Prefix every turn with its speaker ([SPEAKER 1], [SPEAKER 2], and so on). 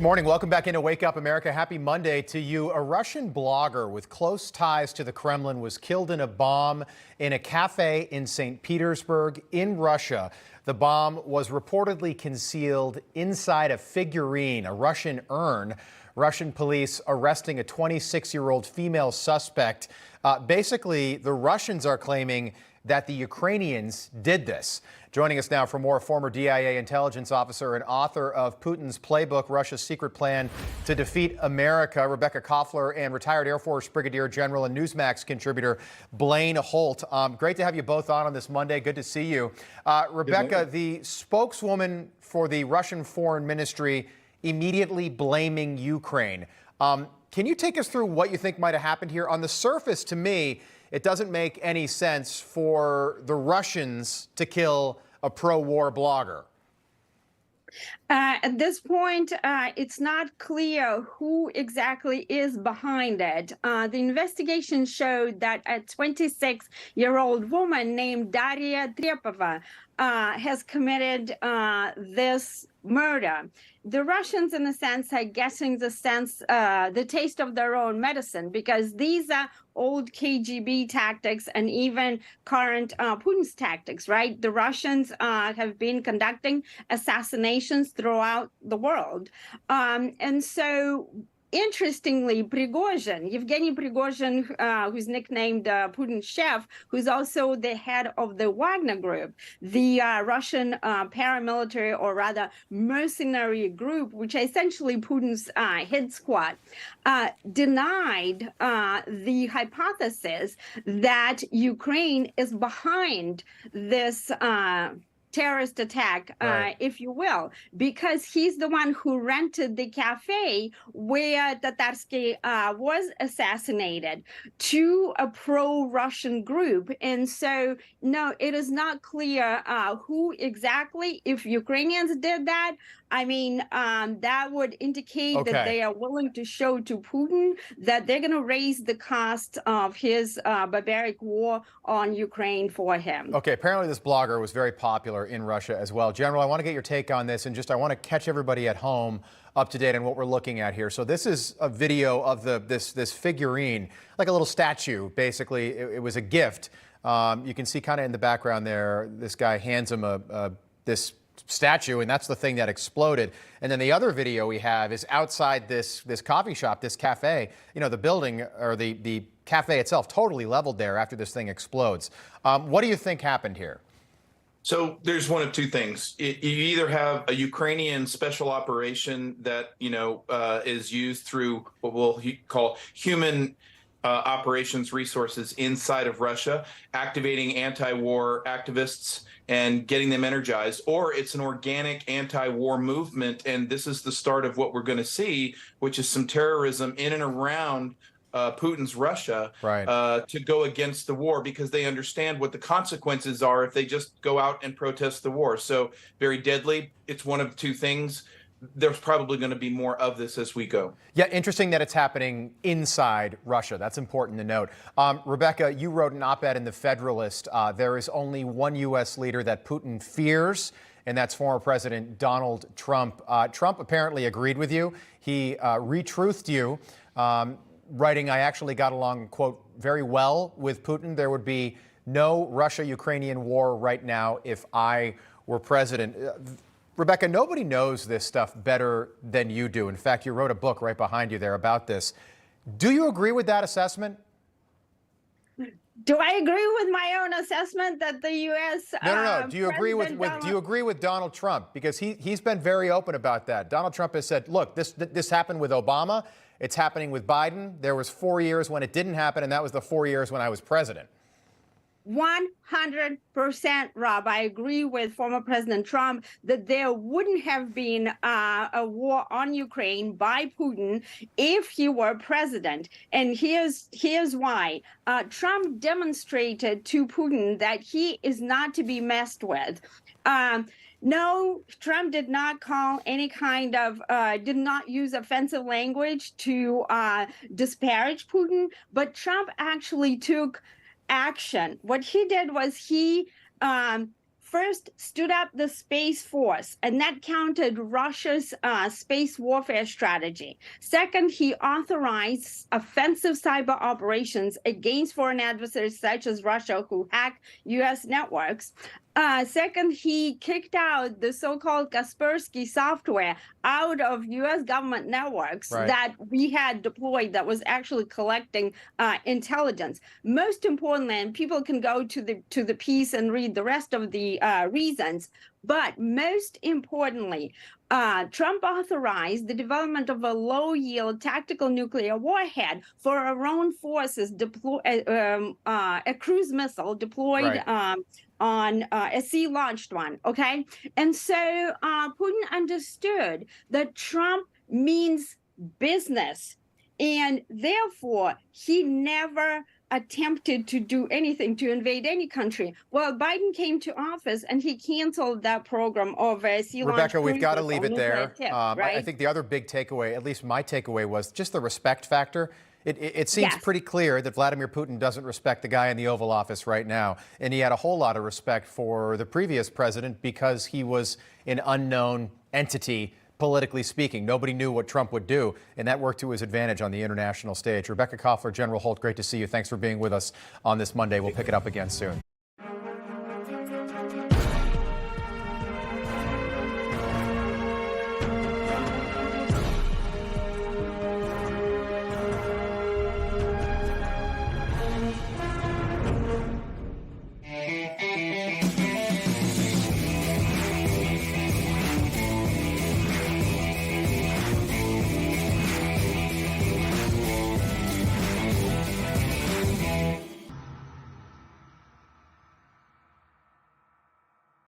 [SPEAKER 1] Morning. Welcome back into Wake Up America. Happy Monday to you. A Russian blogger with close ties to the Kremlin was killed in a bomb in a cafe in St. Petersburg in Russia. The bomb was reportedly concealed inside a figurine, a Russian urn. Russian police arresting a 26-year-old female suspect. Basically, the Russians are claiming that the Ukrainians did this. Joining us now for more, former DIA intelligence officer and author of Putin's Playbook, Russia's Secret Plan to Defeat America, Rebecca Koffler, and retired Air Force Brigadier General and Newsmax contributor Blaine Holt. Great to have you both on this Monday. Good to see you. Rebecca, the spokeswoman for the Russian Foreign Ministry immediately blaming Ukraine. Can you take us through what you think might have happened here? On the surface, to me, it doesn't make any sense for the Russians to kill a pro-war blogger.
[SPEAKER 2] At this point, it's not clear who exactly is behind it. The investigation showed that a 26-year-old woman named Daria Trepova has committed this murder. The Russians, in a sense, are getting the taste of their own medicine, because these are old KGB tactics and even current Putin's tactics, right? The Russians have been conducting assassinations throughout the world. And so, interestingly, Yevgeny Prigozhin, who's nicknamed Putin's chef, who's also the head of the Wagner Group, the Russian paramilitary, or rather mercenary group, which is essentially Putin's hit squad, denied the hypothesis that Ukraine is behind this terrorist attack,
[SPEAKER 1] Right.
[SPEAKER 2] if you will, because he's the one who rented the cafe where Tatarsky was assassinated to a pro-Russian group. And so, no, it is not clear who exactly, if Ukrainians did that. I mean, that would indicate that they are willing to show to Putin that they're going to raise the cost of his barbaric war on Ukraine for him.
[SPEAKER 1] Okay, apparently this blogger was very popular in Russia as well. General, I want to get your take on this, and I want to catch everybody at home up to date on what we're looking at here. So this is a video of this figurine, like a little statue, basically. It was a gift. You can see kind of in the background there, this guy hands him this statue, and that's the thing that exploded. And then the other video we have is outside this coffee shop, this cafe. You know, the building, or the cafe itself, totally leveled there after this thing explodes. What do you think happened here?
[SPEAKER 3] So there's one of two things. You either have a Ukrainian special operation that, is used through what we'll call human operations resources inside of Russia, activating anti-war activists and getting them energized, or it's an organic anti-war movement. And this is the start of what we're going to see, which is some terrorism in and around Putin's Russia,
[SPEAKER 1] right,
[SPEAKER 3] to go against the war, because they understand what the consequences are if they just go out and protest the war. So very deadly. It's one of two things. There's probably going to be more of this as we go.
[SPEAKER 1] Yeah, interesting that it's happening inside Russia. That's important to note. Rebecca, you wrote an op-ed in The Federalist. There is only one U.S. leader that Putin fears, and that's former President Donald Trump. Trump apparently agreed with you. He retruthed you, writing, "I actually got along, quote, very well with Putin. There would be no Russia-Ukrainian war right now if I were president." Rebecca, nobody knows this stuff better than you do. In fact, you wrote a book right behind you there about this. Do you agree with that assessment?
[SPEAKER 2] Do I agree with my own assessment that the U.S.
[SPEAKER 1] No. Do you agree with Donald Trump? Because he's been very open about that. Donald Trump has said, look, this happened with Obama. It's happening with Biden. There was 4 years when it didn't happen, and that was the 4 years when I was president.
[SPEAKER 2] 100%, Rob. I agree with former President Trump that there wouldn't have been a war on Ukraine by Putin if he were president. And here's why. Trump demonstrated to Putin that he is not to be messed with. No, Trump did not call any kind of, did not use offensive language to disparage Putin, but Trump actually took action. What he did was he first stood up the Space Force, and that countered Russia's space warfare strategy. Second, he authorized offensive cyber operations against foreign adversaries such as Russia who hack U.S. networks. Second, he kicked out the so-called Kaspersky software out of U.S. government networks that we had deployed that was actually collecting intelligence. Most importantly, and people can go to the piece and read the rest of the reasons, but most importantly, Trump authorized the development of a low-yield tactical nuclear warhead for our own forces, a cruise missile deployed on a sea-launched one, okay? And so Putin understood that Trump means business, and therefore he never attempted to do anything to invade any country. Well, Biden came to office and he canceled that program of a sea-launched
[SPEAKER 1] Rebecca, we've got to
[SPEAKER 2] cruise
[SPEAKER 1] leave it there.
[SPEAKER 2] right?
[SPEAKER 1] I think the other big takeaway, at least my takeaway, was just the respect factor. It seems pretty clear that Vladimir Putin doesn't respect the guy in the Oval Office right now. And he had a whole lot of respect for the previous president because he was an unknown entity, politically speaking. Nobody knew what Trump would do, and that worked to his advantage on the international stage. Rebecca Koffler, General Holt, great to see you. Thanks for being with us on this Monday. We'll pick it up again soon.